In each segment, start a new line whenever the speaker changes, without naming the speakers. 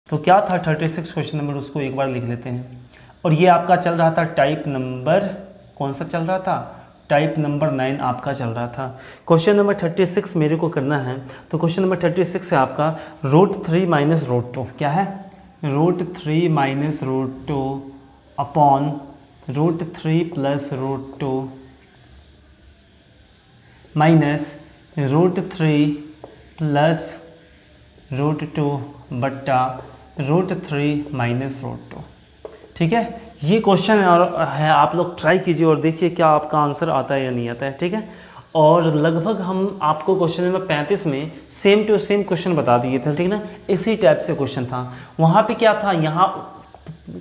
तो क्या था 36 क्वेश्चन नंबर, उसको एक बार लिख लेते हैं। और ये आपका चल रहा था टाइप नंबर, कौन सा चल रहा था, टाइप नंबर 9 आपका चल रहा था। क्वेश्चन नंबर 36 मेरे को करना है। तो क्वेश्चन नंबर 36 है आपका √3 माइनस √2, क्या है, √3 minus √2 upon √3 plus √2 minus √3 plus √2 बट्टा √3 माइनस √2। ठीक है, ये क्वेश्चन है, आप लोग ट्राई कीजिए और देखिए क्या आपका आंसर आता है या नहीं आता है। ठीक है, और लगभग हम आपको क्वेश्चन नंबर 35 में सेम टू सेम क्वेश्चन बता दिए थे। ठीक ना, इसी टाइप से क्वेश्चन था। वहाँ पे क्या था, यहाँ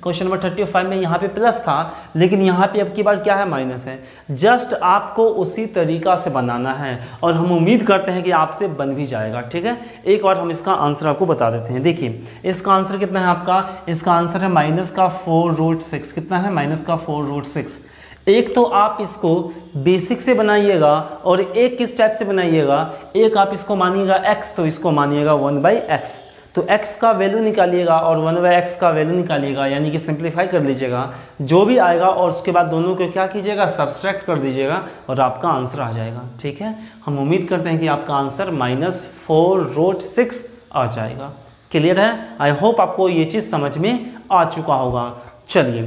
क्वेश्चन नंबर 35 में यहाँ पे प्लस था, लेकिन यहाँ पे अब की बार क्या है, माइनस है। जस्ट आपको उसी तरीका से बनाना है और हम उम्मीद करते हैं कि आपसे बन भी जाएगा। ठीक है, एक बार हम इसका आंसर आपको बता देते हैं। देखिए इसका आंसर कितना है आपका, इसका आंसर है -4√6। कितना है, -4√6। एक तो आप इसको बेसिक से बनाइएगा और एक किस टाइप से बनाइएगा, एक आप इसको मानिएगा x, तो इसको मानिएगा 1/x। तो x का वैल्यू निकालिएगा और 1/x का वैल्यू निकालिएगा, यानी कि सिंप्लीफाई कर लीजिएगा जो भी आएगा, और उसके बाद दोनों को क्या कीजिएगा, सब्सट्रैक्ट कर दीजिएगा और आपका आंसर आ जाएगा। ठीक है, हम उम्मीद करते हैं कि आपका आंसर -4√6 आ जाएगा। क्लियर है, आई होप आपको ये चीज़ समझ में आ चुका होगा। चलिए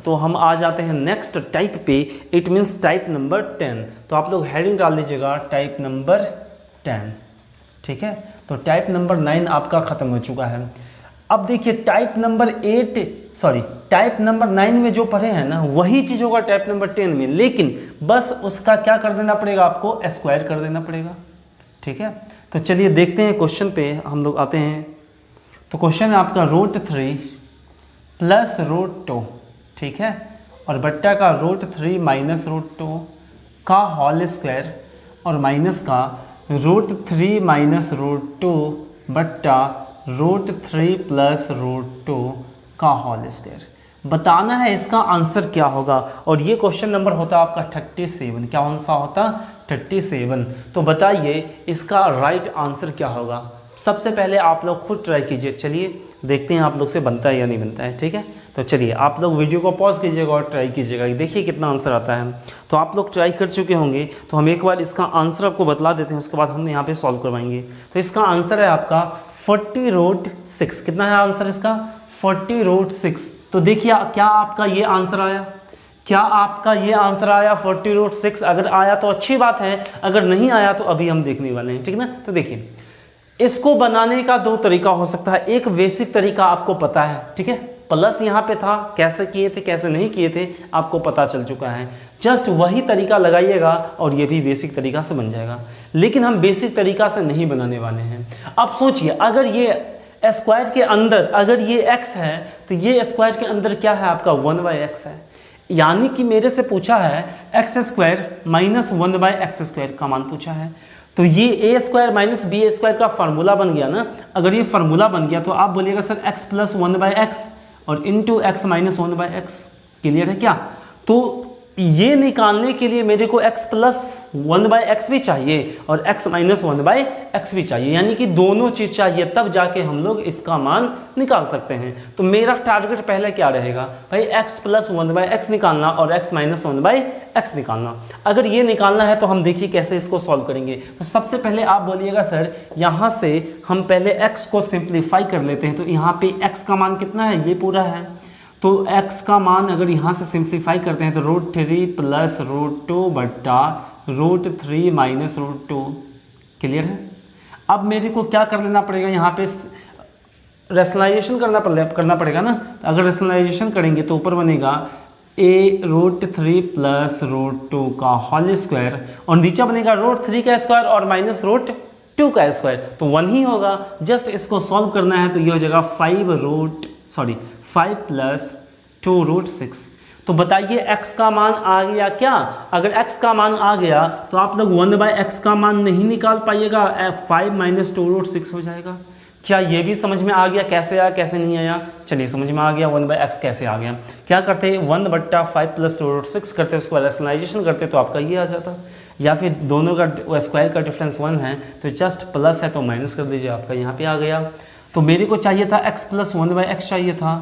तो हम आ जाते हैं नेक्स्ट टाइप पे, इट मीन्स टाइप नंबर 10। तो आप लोग हेडिंग डाल दीजिएगा टाइप नंबर 10। ठीक है, तो टाइप नंबर 9 आपका ख़त्म हो चुका है। अब देखिए टाइप नंबर 9 में जो पढ़े हैं ना, वही चीज़ होगा टाइप नंबर 10 में, लेकिन बस उसका क्या कर देना पड़ेगा, आपको स्क्वायर कर देना पड़ेगा। ठीक है, तो चलिए देखते हैं क्वेश्चन पे हम लोग आते हैं। तो क्वेश्चन है आपका √3 प्लस √2, ठीक है, और बट्टा का √3 माइनस √2 का होल स्क्वायर, और माइनस का √3 माइनस √2 बट्टा √3 प्लस √2 का होल स्क्वायर। बताना है इसका आंसर क्या होगा, और ये क्वेश्चन नंबर होता है आपका 37। क्या कौन सा होता, 37। तो बताइए इसका राइट आंसर क्या होगा। सबसे पहले आप लोग खुद ट्राई कीजिए। चलिए देखते हैं आप लोग से बनता है या नहीं बनता है। ठीक है, तो चलिए आप लोग वीडियो को पॉज कीजिएगा और ट्राई कीजिएगा, देखिए कितना आंसर आता है। तो आप लोग ट्राई कर चुके होंगे, तो हम एक बार इसका आंसर आपको बतला देते हैं, उसके बाद हम यहाँ पे सॉल्व करवाएंगे। तो इसका आंसर है आपका 40√6। कितना है आंसर इसका, 40√6। तो देखिए क्या आपका ये आंसर आया, क्या आपका ये आंसर आया 40√6। अगर आया तो अच्छी बात है, अगर नहीं आया तो अभी हम देखने वाले हैं। ठीक ना, तो देखिए इसको बनाने का दो तरीका हो सकता है। एक बेसिक तरीका आपको पता है, ठीक है, प्लस यहाँ पे था, कैसे किए थे कैसे नहीं किए थे आपको पता चल चुका है। जस्ट वही तरीका लगाइएगा और ये भी बेसिक तरीका से बन जाएगा। लेकिन हम बेसिक तरीका से नहीं बनाने वाले हैं। अब सोचिए अगर ये स्क्वायर के अंदर अगर ये x है, तो ये स्क्वायर के अंदर क्या है आपका 1/x है, यानी कि मेरे से पूछा है x² माइनस 1/x² का मान पूछा है। तो ये a² माइनस b² का फार्मूला बन गया ना। अगर ये फार्मूला बन गया तो आप बोलिएगा सर x प्लस 1/x और into x minus 1/x। Clear है क्या। तो ये निकालने के लिए मेरे को x प्लस 1/x भी चाहिए और x माइनस 1/x भी चाहिए, यानी कि दोनों चीज़ चाहिए, तब जाके हम लोग इसका मान निकाल सकते हैं। तो मेरा टारगेट पहले क्या रहेगा भाई, x प्लस 1/x निकालना और x माइनस 1/x निकालना। अगर ये निकालना है तो हम देखिए कैसे इसको सॉल्व करेंगे। तो सबसे पहले आप बोलिएगा सर यहाँ से हम पहले x को सिंप्लीफाई कर लेते हैं। तो यहाँ पे x का मान कितना है, ये पूरा है। तो x का मान अगर यहाँ से सिंप्लीफाई करते हैं तो √3 प्लस √2 बट्टा √3 माइनस √2। क्लियर है। अब मेरे को क्या कर लेना पड़ेगा, यहाँ पे रैशनलाइजेशन करना पड़ेगा ना। तो अगर रैशनलाइजेशन करेंगे तो ऊपर बनेगा √3 प्लस √2 का होल स्क्वायर और नीचे बनेगा √3 का स्क्वायर और माइनस √2 का स्क्वायर, तो 1 ही होगा। जस्ट इसको सॉल्व करना है तो ये हो जाएगा 5 प्लस 2√6। तो बताइए x का मान आ गया क्या। अगर x का मान आ गया तो आप लोग 1/x का मान नहीं निकाल पाइएगा, 5 माइनस 2√6 हो जाएगा। क्या ये भी समझ में आ गया कैसे आया कैसे नहीं आया। चलिए समझ में आ गया 1/x कैसे आ गया। क्या करते 1/5 प्लस 2√6 करते, उसको रैशनलाइजेशन करते तो आपका ये आ जाता, या फिर दोनों का स्क्वायर का डिफरेंस 1 है तो जस्ट प्लस है तो माइनस कर दीजिए, आपका यहाँ पे आ गया। तो मेरे को चाहिए था x प्लस 1/x चाहिए था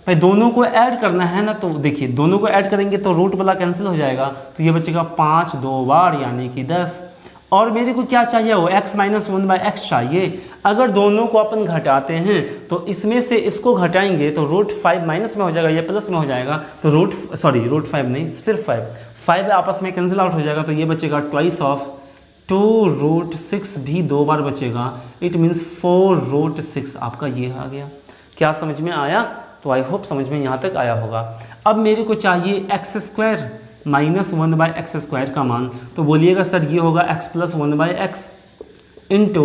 भाई, दोनों को ऐड करना है ना, तो देखिए दोनों को ऐड करेंगे तो रूट वाला कैंसिल हो जाएगा, तो ये बचेगा 5 2 बार यानी कि 10। और मेरे को क्या चाहिए, वो x माइनस 1/x चाहिए। अगर दोनों को अपन घटाते हैं तो इसमें से इसको घटाएंगे तो रूट 5 माइनस में हो जाएगा, ये प्लस में हो जाएगा, तो रूट 5 नहीं, सिर्फ 5 आपस में कैंसिल आउट हो जाएगा, तो ये बचेगा ट्वाइस ऑफ 2√6 भी 2 बार बचेगा, इट मीन्स 4√6 आपका ये आ गया। क्या समझ में आया? तो आई होप समझ में यहाँ तक आया होगा। अब मेरे को चाहिए x² माइनस 1/x² का मान, तो बोलिएगा सर ये होगा x plus 1/x into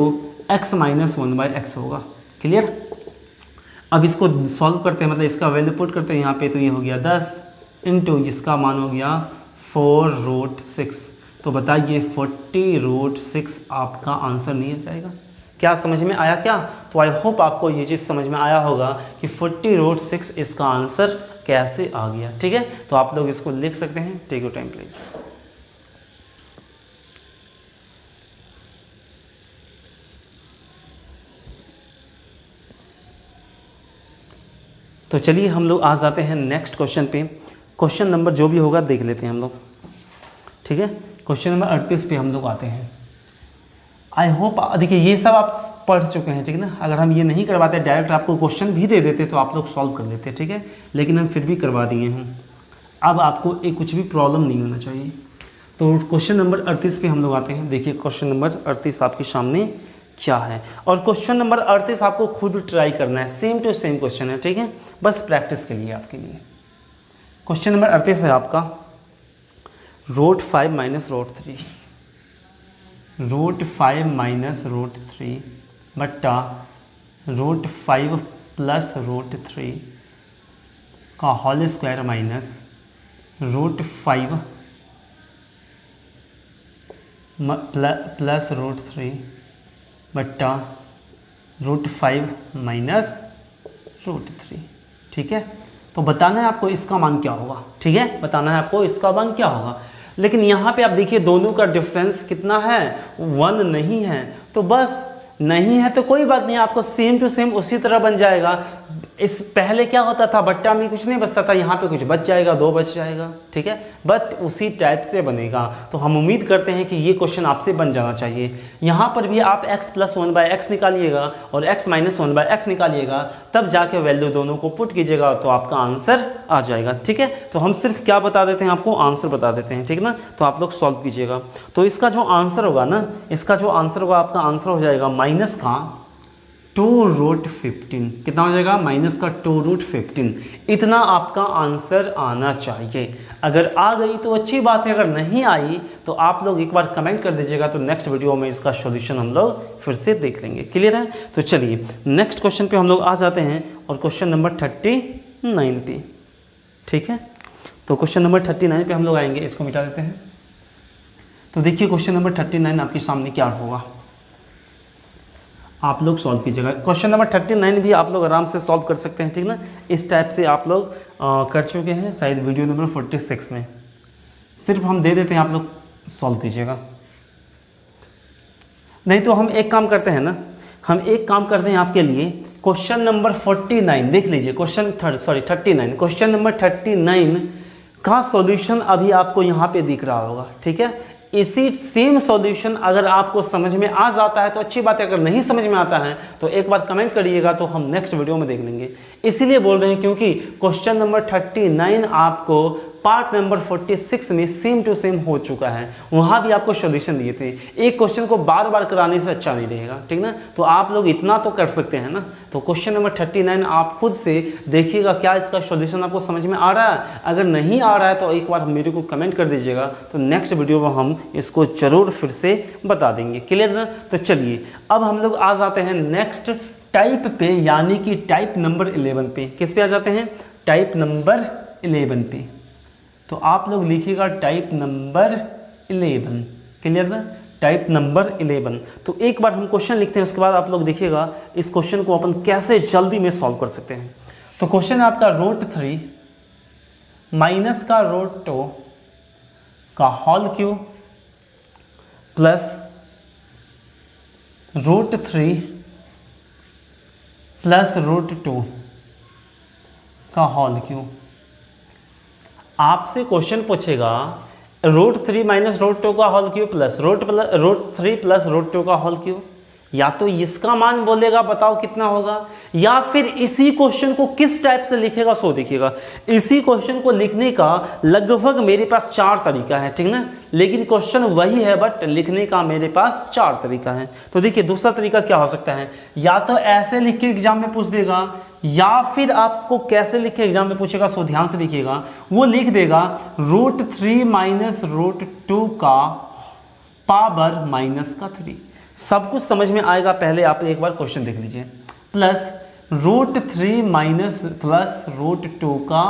x minus 1/x होगा। क्लियर? अब इसको सॉल्व करते हैं, मतलब इसका वैल्यू पुट करते हैं यहाँ पे, तो ये हो गया 10 इंटू इसका मान हो गया 4√6। तो बताइए 40√6 आपका आंसर नहीं आ जाएगा? क्या समझ में आया क्या? तो आई होप आपको ये चीज़ समझ में आया होगा कि 40√6 इसका आंसर कैसे आ गया। ठीक है, तो आप लोग इसको लिख सकते हैं। Take your time please. तो चलिए हम लोग आ जाते हैं नेक्स्ट क्वेश्चन पे। क्वेश्चन नंबर जो भी होगा देख लेते हैं हम लोग। ठीक है, क्वेश्चन नंबर 38 पे हम लोग आते हैं। आई होप देखिए ये सब आप पढ़ चुके हैं, ठीक है ना। अगर हम ये नहीं करवाते, डायरेक्ट आपको क्वेश्चन भी दे देते तो आप लोग सॉल्व कर लेते, ठीक है, लेकिन हम फिर भी करवा दिए हैं। अब आपको एक कुछ भी प्रॉब्लम नहीं होना चाहिए। तो क्वेश्चन नंबर 38 पे हम लोग आते हैं। देखिए क्वेश्चन नंबर 38 आपके सामने क्या है, और क्वेश्चन नंबर 38 आपको खुद ट्राई करना है, सेम टू सेम क्वेश्चन है, ठीक है, बस प्रैक्टिस के लिए आपके लिए। क्वेश्चन नंबर 38 है आपका √5 माइनस √3, √5 माइनस √3 बट्टा √5 प्लस √3 का होल स्क्वायर माइनस √5 प्लस √3 बट्टा √5 माइनस √3। ठीक है, तो बताना है आपको इसका मान क्या होगा। ठीक है, बताना है आपको इसका मान क्या होगा। लेकिन यहाँ पे आप देखिए दोनों का डिफरेंस कितना है, 1 नहीं है, तो बस नहीं है तो कोई बात नहीं, आपको सेम टू सेम उसी तरह बन जाएगा। इस पहले क्या होता था, बट्टा में कुछ नहीं बचता था, यहाँ पे कुछ बच जाएगा, 2 बच जाएगा, ठीक है, बट उसी टाइप से बनेगा। तो हम उम्मीद करते हैं कि ये क्वेश्चन आपसे बन जाना चाहिए। यहाँ पर भी आप x प्लस 1/x निकालिएगा और x माइनस 1/x निकालिएगा, तब जाके वैल्यू दोनों को पुट कीजिएगा तो आपका आंसर आ जाएगा। ठीक है, तो हम सिर्फ क्या बता देते हैं, आपको आंसर बता देते हैं, ठीक ना। तो आप लोग सॉल्व कीजिएगा। तो इसका जो आंसर होगा ना, इसका जो आंसर होगा, आपका आंसर हो जाएगा माइनस का 2√15। कितना हो जाएगा, माइनस का 2√15। इतना आपका आंसर आना चाहिए। अगर आ गई तो अच्छी बात है, अगर नहीं आई तो आप लोग एक बार कमेंट कर दीजिएगा, तो नेक्स्ट वीडियो में इसका सॉल्यूशन हम लोग फिर से देख लेंगे। क्लियर है? तो चलिए नेक्स्ट क्वेश्चन पे हम लोग आ जाते हैं, और क्वेश्चन नंबर 39 पे। ठीक है, तो क्वेश्चन नंबर 39 पे हम लोग आएंगे, इसको मिटा देते हैं। तो देखिए क्वेश्चन नंबर 39 आपके सामने क्या होगा, आप लोग सॉल्व कीजिएगा। क्वेश्चन नंबर 39 भी आप लोग आराम से सॉल्व कर सकते हैं, ठीक ना। इस टाइप से आप लोग कर चुके हैं शायद वीडियो नंबर 46 में। सिर्फ हम दे देते हैं, आप लोग सॉल्व कीजिएगा। नहीं तो हम एक काम करते हैं ना, हम एक काम करते हैं आपके लिए, क्वेश्चन नंबर 49 देख लीजिए, क्वेश्चन नंबर 39 का सॉल्यूशन अभी आपको यहाँ पे दिख रहा होगा। ठीक है, इसी सेम सॉल्यूशन अगर आपको समझ में आ जाता है तो अच्छी बात है, अगर नहीं समझ में आता है तो एक बार कमेंट करिएगा, तो हम नेक्स्ट वीडियो में देख लेंगे। इसीलिए बोल रहे हैं क्योंकि क्वेश्चन नंबर 39 आपको पार्ट नंबर 46 में सेम टू सेम हो चुका है, वहाँ भी आपको सॉल्यूशन दिए थे। एक क्वेश्चन को बार बार कराने से अच्छा नहीं रहेगा, ठीक ना। तो आप लोग इतना तो कर सकते हैं ना। तो क्वेश्चन नंबर 39 आप खुद से देखिएगा, क्या इसका सॉल्यूशन आपको समझ में आ रहा है। अगर नहीं आ रहा है तो एक बार मेरे को कमेंट कर दीजिएगा, तो नेक्स्ट वीडियो में हम इसको जरूर फिर से बता देंगे। क्लियर ना? तो चलिए अब हम लोग आ जाते हैं नेक्स्ट टाइप पे, यानी कि टाइप नंबर 11 पे। किस पे आ जाते हैं? टाइप नंबर 11 पे। तो आप लोग लिखिएगा टाइप नंबर 11। क्लियर ना? Type number 11। तो एक बार हम क्वेश्चन लिखते हैं, उसके बाद आप लोग देखिएगा इस क्वेश्चन को अपन कैसे जल्दी में सॉल्व कर सकते हैं। तो क्वेश्चन है आपका √3 माइनस का √2 का whole cube plus √3 plus root 2 का होल क्यूब। आपसे क्वेश्चन पूछेगा रूट 3 माइनस रूट 2 का whole cube plus root 3 plus root 2 का होल क्यूब। या तो इसका मान बोलेगा, बताओ कितना होगा, या फिर इसी क्वेश्चन को किस टाइप से लिखेगा सो देखिएगा। इसी क्वेश्चन को लिखने का लगभग मेरे पास 4 तरीका है, ठीक ना, लेकिन क्वेश्चन वही है बट लिखने का मेरे पास 4 तरीका है। तो देखिए दूसरा तरीका क्या हो सकता है, या तो ऐसे लिख के एग्जाम में पूछ देगा, या फिर आपको कैसे लिख के एग्जाम में पूछेगा, सो ध्यान से लिखिएगा। वो लिख देगा रूट 3 माइनस रूट 2 का पावर माइनस का 3। सब कुछ समझ में आएगा, पहले आप एक बार क्वेश्चन देख लीजिए। Plus root 3 minus plus root 2 का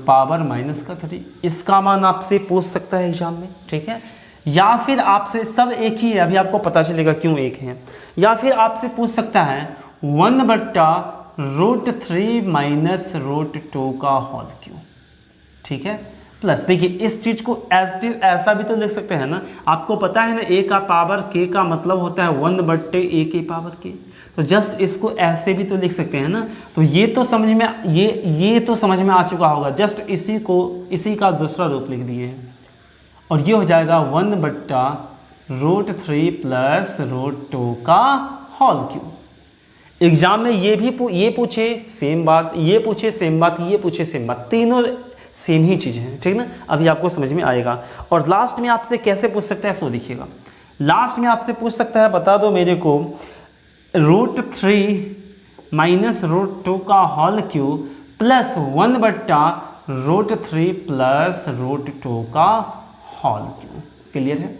पावर माइनस का 3। इसका मान आपसे पूछ सकता है एग्जाम में, ठीक है। या फिर आपसे, सब एक ही है, अभी आपको पता चलेगा क्यों एक है। या फिर आपसे पूछ सकता है 1/√3 माइनस रूट 2 का होल क्यूब, ठीक है। प्लस देखिए इस चीज को ऐसा भी तो लिख सकते हैं ना, आपको पता है ना a का पावर k का मतलब होता है 1/a के पावर k। तो जस्ट इसको ऐसे भी तो लिख सकते हैं ना। तो ये तो समझ में, ये तो समझ में आ चुका होगा। जस्ट इसी का दूसरा रूप लिख दिए और ये हो जाएगा 1/√3 प्लस रूट 2 का होल क्यूब। एग्जाम में ये पूछे सेम बात, ये पूछे सेम बात, ये पूछे सेम बात, तीनों सेम ही चीज़ है, ठीक ना। अभी आपको समझ में आएगा। और लास्ट में आपसे कैसे पूछ सकता है सो देखिएगा। लास्ट में आपसे पूछ सकता है, बता दो मेरे को √3 माइनस रूट 2 का whole cube plus 1/√3 plus root 2 का होल क्यूब। क्लियर है?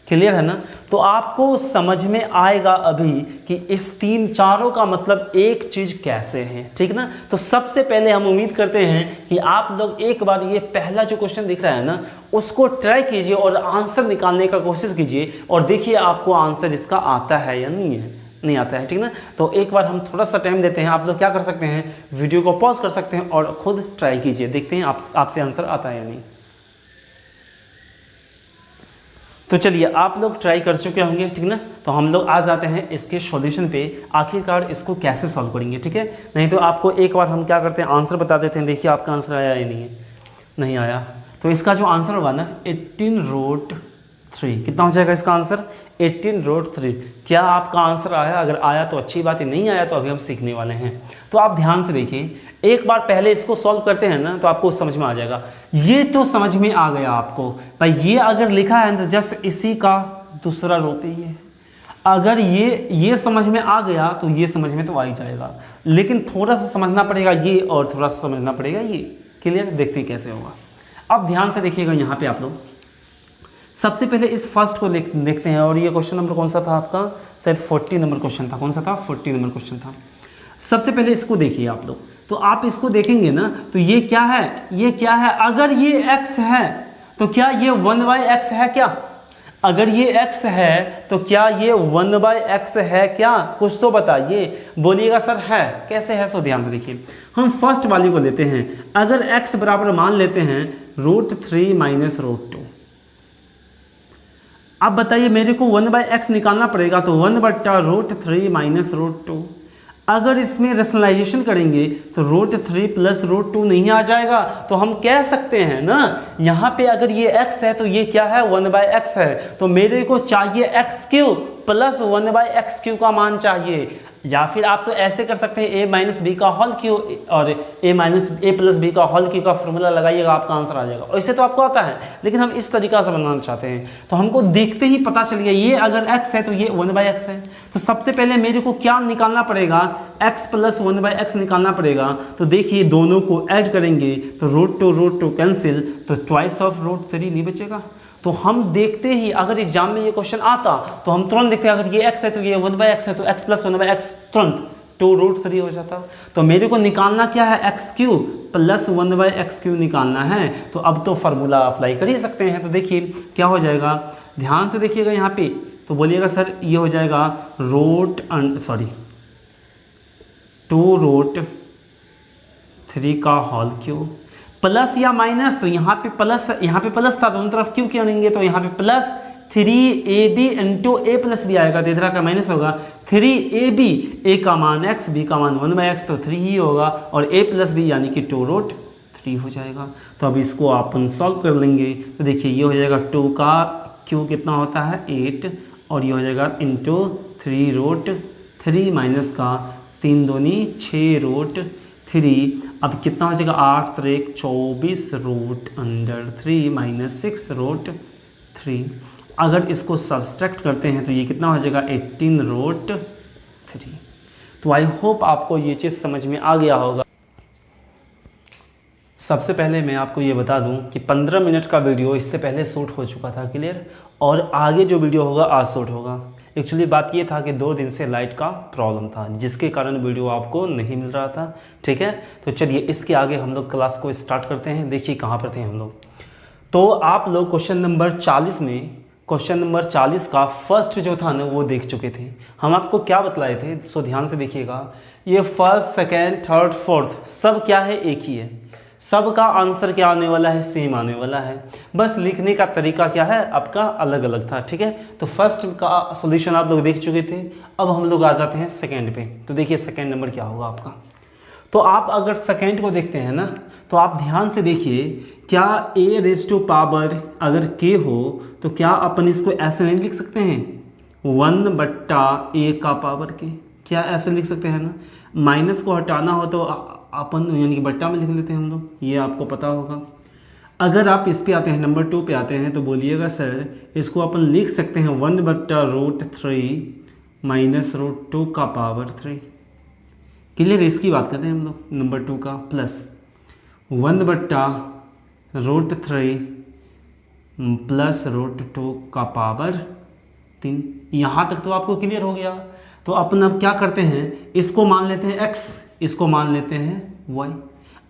क्लियर है ना। तो आपको समझ में आएगा अभी कि इस चारों का मतलब एक चीज कैसे है, ठीक ना। तो सबसे पहले हम उम्मीद करते हैं कि आप लोग एक बार ये पहला जो क्वेश्चन दिख रहा है ना, उसको ट्राई कीजिए और आंसर निकालने का कोशिश कीजिए और देखिए आपको आंसर इसका आता है या नहीं आता है, ठीक ना। तो एक बार हम थोड़ा सा टाइम देते हैं। आप लोग क्या कर सकते हैं, वीडियो को पॉज कर सकते हैं और खुद ट्राई कीजिए, देखते हैं आपसे आंसर आता है या नहीं। तो चलिए आप लोग ट्राई कर चुके होंगे, ठीक ना। तो हम लोग आ जाते हैं इसके सॉल्यूशन पे, आखिरकार इसको कैसे सॉल्व करेंगे, ठीक है। नहीं तो आपको एक बार हम क्या करते हैं, आंसर बता देते हैं। देखिए आपका आंसर आया या नहीं आया। तो इसका जो आंसर होगा ना 18√3, कितना हो जाएगा इसका आंसर 18√3। क्या आपका आंसर आया? अगर आया तो अच्छी बात है, नहीं आया तो अभी हम सीखने वाले हैं। तो आप ध्यान से देखिए, एक बार पहले इसको सॉल्व करते हैं ना तो आपको समझ में आ जाएगा। ये तो समझ में आ गया आपको भाई, ये अगर लिखा है तो जस्ट इसी का दूसरा रूप है ये। अगर ये समझ में आ गया तो ये समझ में तो आ ही जाएगा, लेकिन थोड़ा सा समझना पड़ेगा ये और थोड़ा सा समझना पड़ेगा ये। क्लियर? देखते हैं कैसे होगा। अब ध्यान से देखिएगा यहाँ पे आप लोग, सबसे पहले इस फर्स्ट को देखते हैं। और ये क्वेश्चन नंबर कौन सा था आपका, शायद 40 नंबर क्वेश्चन था। कौन सा था? 40 नंबर क्वेश्चन था। सबसे पहले इसको देखिए आप लोग। तो आप इसको देखेंगे ना तो ये क्या है, ये क्या है। अगर ये x है तो क्या ये 1/x है क्या? अगर ये x है तो क्या ये 1/x है क्या? कुछ तो बताइए, बोलिएगा सर है। कैसे है? सो ध्यान से देखिए, हम फर्स्ट वाली को लेते हैं। अगर x बराबर मान लेते हैं √3 माइनस रूट 2। अब बताइए मेरे को 1/x निकालना पड़ेगा, तो 1/√3 माइनस रूट 2। अगर इसमें रेशनलाइजेशन करेंगे तो √3 प्लस रूट 2 नहीं आ जाएगा। तो हम कह सकते हैं ना, यहाँ पे अगर ये x है तो ये क्या है 1/x है। तो मेरे को चाहिए x³ प्लस 1/x³ का मान चाहिए। या फिर आप तो ऐसे कर सकते हैं a माइनस बी का होल क्यूब और a प्लस बी का होल क्यूब का फॉर्मूला लगाइएगा, आपका आंसर आ जाएगा। वैसे तो आपको आता है, लेकिन हम इस तरीका से बनाना चाहते हैं। तो हमको देखते ही पता चल गया ये अगर x है तो ये 1/x है। तो सबसे पहले मेरे को क्या निकालना पड़ेगा, x प्लस 1/x निकालना पड़ेगा। तो देखिए दोनों को ऐड करेंगे तो √2 कैंसिल, तो ट्वाइस ऑफ √3 नहीं बचेगा। तो हम देखते ही अगर एग्जाम में ये क्वेश्चन आता तो हम तुरंत देखते हैं, अगर ये x है तो ये 1/x है, तो x प्लस 1/x तुरंत 2√3 हो जाता। तो मेरे को निकालना क्या है, x³ प्लस 1/x³ निकालना है। तो अब तो फार्मूला अप्लाई कर ही सकते हैं। तो देखिए क्या हो जाएगा, ध्यान से देखिएगा यहाँ पे। तो बोलिएगा सर ये हो जाएगा 2√3 का होल क्यूब प्लस या माइनस। तो यहाँ पे प्लस था, दोनों तरफ क्यों करेंगे, तो यहाँ पे 3ab इंटू ए प्लस बी आएगा, तो इधर का माइनस होगा 3ab, ए का मान x, b का मान 1/x, तो 3 ही होगा, और a प्लस बी यानी कि 2√3 हो जाएगा। तो अब इसको अपन सॉल्व कर लेंगे, तो देखिए ये हो जाएगा 2 का क्यू कितना होता है 8, और ये हो जाएगा इंटू 3√3 माइनस का 3 दूनी 6√3, अब कितना हो जाएगा 8 3 24√3 माइनस 6√3। अगर इसको सब्सट्रैक्ट करते हैं तो ये कितना हो जाएगा 18√3। तो आई होप आपको ये चीज़ समझ में आ गया होगा। सबसे पहले मैं आपको ये बता दूं कि 15 मिनट का वीडियो इससे पहले शूट हो चुका था, क्लियर, और आगे जो वीडियो होगा आज शूट होगा। एक्चुअली बात ये था कि 2 दिन से लाइट का प्रॉब्लम था, जिसके कारण वीडियो आपको नहीं मिल रहा था, ठीक है। तो चलिए इसके आगे हम लोग क्लास को स्टार्ट करते हैं। देखिए कहाँ पर थे हम लोग। तो आप लोग क्वेश्चन नंबर 40 में, क्वेश्चन नंबर 40 का फर्स्ट जो था ना वो देख चुके थे। हम आपको क्या बतलाए थे, सो ध्यान से देखिएगा। ये फर्स्ट, सेकेंड, थर्ड, फोर्थ सब क्या है, एक ही है। सबका आंसर क्या आने वाला है, सेम आने वाला है, बस लिखने का तरीका क्या है आपका अलग अलग था, ठीक है। तो फर्स्ट का सॉल्यूशन आप लोग देख चुके थे। अब हम लोग आ जाते हैं सेकेंड पे। तो देखिए सेकेंड नंबर क्या होगा आपका। तो आप अगर सेकेंड को देखते हैं ना, तो आप ध्यान से देखिए, क्या a⁻⁴ अगर k हो तो क्या अपन इसको ऐसे नहीं लिख सकते हैं 1/a⁴ क्या ऐसे लिख सकते हैं ना। माइनस को हटाना हो तो अपन यानी कि बट्टा में लिख लेते हैं हम लोग, ये आपको पता होगा। अगर आप इस पे आते हैं नंबर 2 पे आते हैं तो बोलिएगा सर इसको अपन लिख सकते हैं 1/√3 माइनस √2⁴। क्लियर, इसकी बात कर रहे हैं हम लोग नंबर 2 का, प्लस 1/√3 प्लस √2⁴। यहाँ तक तो आपको क्लियर हो गया। तो अपन अब क्या करते हैं, इसको मान लेते हैं x, इसको मान लेते हैं y,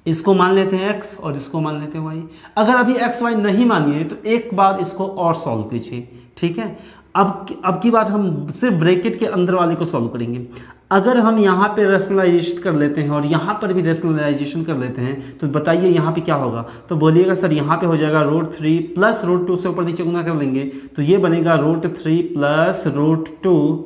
इसको मान लेते हैं x और इसको मान लेते हैं y। अगर अभी x y नहीं मानिए तो एक बार इसको और सॉल्व कीजिए, ठीक है। अब की बात हम सिर्फ ब्रैकेट के अंदर वाले को सॉल्व करेंगे। अगर हम यहाँ पे रेशनलाइजेशन कर लेते हैं और यहाँ पर भी रेशनलाइजेशन कर लेते हैं तो बताइए यहाँ पे क्या होगा। तो बोलिएगा सर यहाँ पे हो जाएगा √3 प्लस √2 से ऊपर नीचे गुना कर लेंगे तो ये बनेगा √3 प्लस √2⁴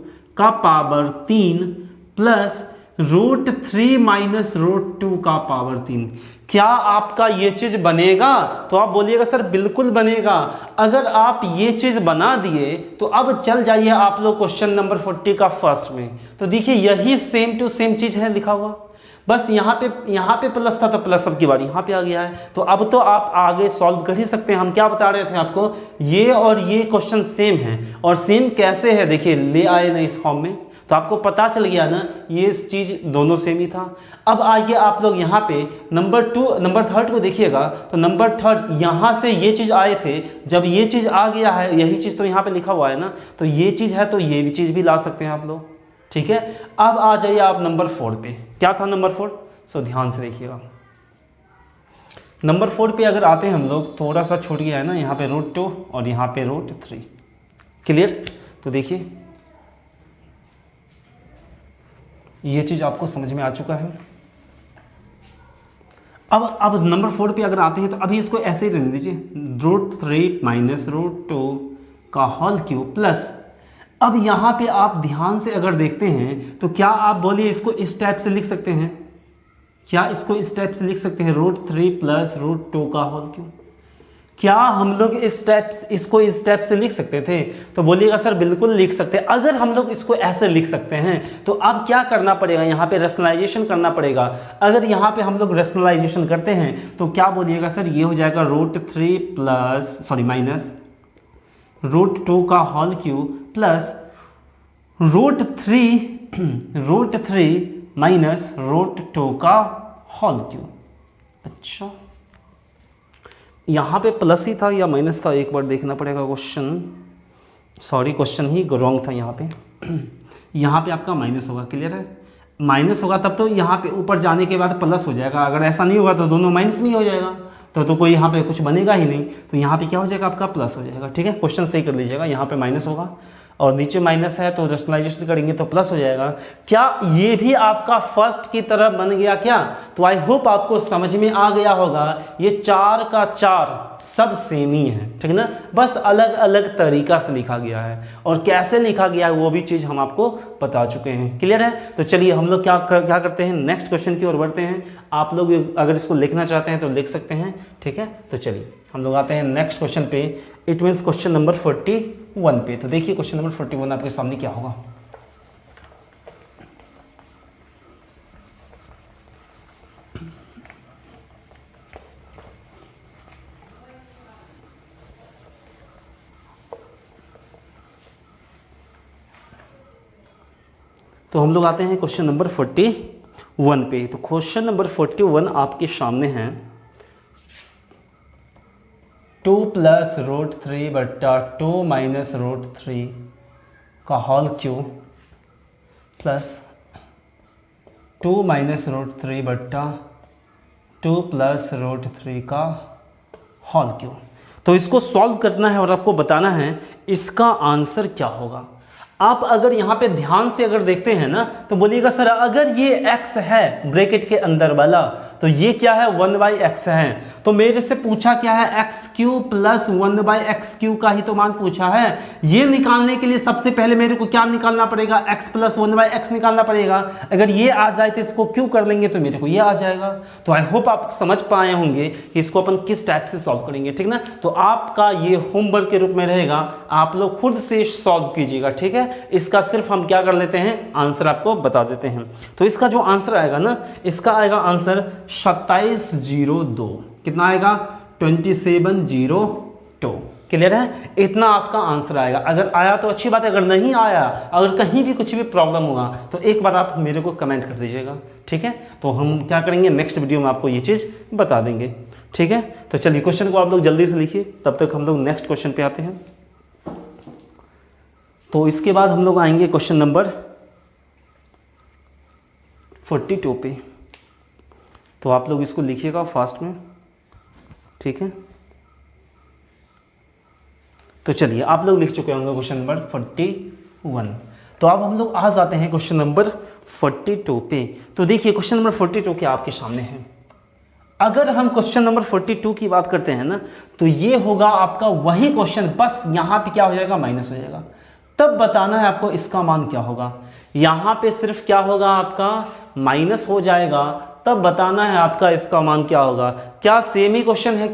प्लस √3 माइनस √2⁴। क्या आपका ये चीज बनेगा? तो आप बोलिएगा सर बिल्कुल बनेगा। अगर आप ये चीज बना दिए तो अब चल जाइए आप लोग क्वेश्चन नंबर 40 का फर्स्ट में। तो देखिए यही सेम टू सेम चीज है लिखा हुआ, बस यहाँ पे प्लस था तो प्लस अब की बार यहाँ पे आ गया है। तो अब तो आप आगे सॉल्व कर ही सकते हैं। हम क्या बता रहे थे आपको, ये और ये क्वेश्चन सेम है, और सेम कैसे है देखिए ले आए ना इस फॉर्म में, तो आपको पता चल गया ना ये चीज़ दोनों सेम ही था। अब आइए आप लोग यहाँ पे नंबर 3 को देखिएगा। तो नंबर 3 यहाँ से ये चीज़ आए थे, जब ये चीज़ आ गया है यही चीज़ तो यहाँ पे लिखा हुआ है ना, तो ये चीज़ है तो ये भी चीज़ भी ला सकते हैं आप लोग, ठीक है। अब आ जाइए आप नंबर 4 पे। क्या था नंबर 4? सो ध्यान से देखिएगा। नंबर 4 पे अगर आते हैं हम लोग, थोड़ा सा छूट गया है ना, यहाँ पे √2 और यहाँ पे √3। क्लियर? तो देखिए ये चीज़ आपको समझ में आ चुका है। अब नंबर 4 पे अगर आते हैं तो अभी इसको ऐसे ही रहने दीजिए, √3 माइनस √2⁴ प्लस। अब यहाँ पे आप ध्यान से अगर देखते हैं तो क्या आप बोलिए इसको इस टाइप से लिख सकते हैं? क्या इसको इस टाइप से लिख सकते हैं √3 प्लस √2⁴? क्या हम लोग इसको इस टाइप से लिख सकते थे? तो बोलिएगा सर बिल्कुल लिख सकते हैं। अगर हम लोग इसको ऐसे लिख सकते हैं तो अब क्या करना पड़ेगा, यहाँ पे रेशनलाइजेशन करना पड़ेगा। अगर यहाँ पे हम लोग रेशनलाइजेशन करते हैं तो क्या बोलिएगा सर, ये हो जाएगा √3 माइनस √2⁴ प्लस √3 माइनस √2⁴। अच्छा यहाँ पे प्लस ही था या माइनस था, एक बार देखना पड़ेगा क्वेश्चन ही रॉन्ग था यहाँ पे। यहाँ पे आपका माइनस होगा, क्लियर है। माइनस होगा तब तो यहाँ पे ऊपर जाने के बाद प्लस हो जाएगा, अगर ऐसा नहीं होगा तो दोनों माइनस में ही हो जाएगा, तो कोई यहाँ पे कुछ बनेगा ही नहीं। तो यहाँ पे क्या हो जाएगा आपका प्लस हो जाएगा, ठीक है। क्वेश्चन सही कर लीजिएगा, यहाँ पे माइनस होगा और नीचे माइनस है तो रेशनलाइजेशन करेंगे तो प्लस हो जाएगा। क्या ये भी आपका फर्स्ट की तरह बन गया क्या? तो आई होप आपको समझ में आ गया होगा। ये 4 का 4 सब सेम ही है, ठीक है ना, बस अलग अलग तरीका से लिखा गया है और कैसे लिखा गया है वो भी चीज़ हम आपको बता चुके हैं। क्लियर है? तो चलिए हम लोग क्या करते हैं, नेक्स्ट क्वेश्चन की ओर बढ़ते हैं। आप लोग अगर इसको लिखना चाहते हैं तो लिख सकते हैं, ठीक है। तो चलिए हम लोग आते हैं नेक्स्ट क्वेश्चन पे, इट मीन्स क्वेश्चन नंबर 41 पे। तो देखिए क्वेश्चन नंबर 41 आपके सामने क्या होगा। तो हम लोग आते हैं क्वेश्चन नंबर 41 पे। तो क्वेश्चन नंबर 41 आपके सामने है 2 + √3 बट्टा 2 - √3 का होल क्यूब प्लस 2 - √3 बट्टा 2 + √3 का होल क्यूब। तो इसको सॉल्व करना है और आपको बताना है इसका आंसर क्या होगा। आप अगर यहाँ पे ध्यान से अगर देखते हैं ना तो बोलिएगा सर अगर ये x है ब्रैकेट के अंदर वाला तो ये क्या है 1/x है, तो मेरे से पूछा क्या है x³ + 1/x³ का ही तो मान पूछा है। ये निकालने के लिए सबसे पहले मेरे को क्या निकालना पड़ेगा, x + 1/x निकालना पड़ेगा। अगर ये आ जाए तो इसको क्यों कर लेंगे तो मेरे को ये आ जाएगा। तो आई होप आप समझ पाए होंगे कि इसको अपन किस टाइप से सॉल्व करेंगे, ठीक ना। तो आपका ये होमवर्क के रूप में रहेगा, आप लोग खुद से सॉल्व कीजिएगा, ठीक है। इसका सिर्फ हम क्या कर लेते हैं, आंसर आपको बता देते हैं। तो इसका जो आंसर आएगा ना, इसका आएगा आंसर 2702। कितना आएगा 2702। क्लियर है? इतना आपका आंसर आएगा। अगर आया तो अच्छी बात है, अगर नहीं आया, अगर कहीं भी कुछ भी प्रॉब्लम हुआ तो एक बार आप मेरे को कमेंट कर दीजिएगा, ठीक है। तो हम क्या करेंगे, नेक्स्ट वीडियो में आपको ये चीज़ बता देंगे, ठीक है। तो चलिए क्वेश्चन को आप लोग जल्दी से लिखिए, तब तक हम लोग नेक्स्ट क्वेश्चन पे आते हैं। तो इसके बाद हम लोग आएंगे क्वेश्चन नंबर 42 पे। तो आप लोग इसको लिखिएगा फास्ट में, ठीक है। तो चलिए आप लोग लिख चुके होंगे क्वेश्चन नंबर 41। तो अब हम लोग आ जाते हैं क्वेश्चन नंबर 42 पे। तो देखिए क्वेश्चन नंबर 42 के आपके सामने है। अगर हम क्वेश्चन नंबर 42 की बात करते हैं ना तो ये होगा आपका वही क्वेश्चन, बस यहाँ पे क्या हो जाएगा, माइनस हो जाएगा। तब बताना है आपको इसका मान क्या होगा। यहाँ पे सिर्फ क्या होगा, आपका माइनस हो जाएगा, तब बताना है आपका इसका मान क्या होगा। क्या सेम ही क्वेश्चन है